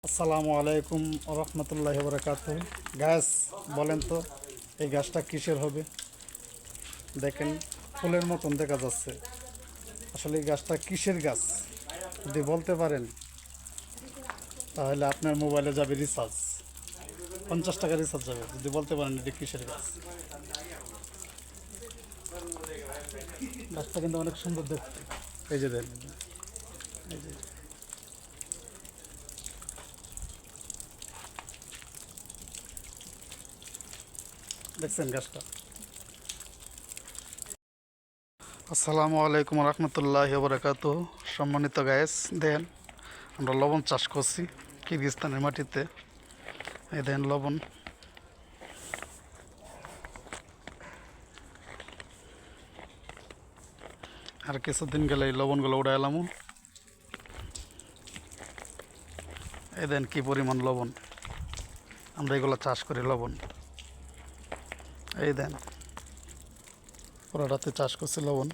আসসালামু আলাইকুম রহমতুল্লাহি বরকাতুহ। গাছ বলেন তো এই গাছটা কিসের হবে? দেখেন ফুলের মতন দেখা যাচ্ছে। আসলে এই গাছটা কিসের গাছ যদি বলতে পারেন তাহলে আপনার মোবাইলে যাবে রিচার্জ, 50 টাকা রিচার্জ যাবে যদি বলতে পারেন এটা কিসের গাছ। গাছটা কিন্তু অনেক সুন্দর দেখতে। এই যে দেখেন, এই যে দেখছেন গাছটা। আসসালামু আলাইকুম রহমতুল্লাহি বরকাতুহ। সম্মানিত গায়েস, দেন আমরা লবণ চাষ করছি কিরগিজস্তানের মাটিতে। এই দেন লবণ, আর কিছুদিন গেলে এই লবণগুলো উড়ে এলাম। এই দেন কি পরিমাণ লবণ, আমরা এগুলো চাষ করি লবণ। এই দেন পুরোটাতে চাষ করছি লবণ।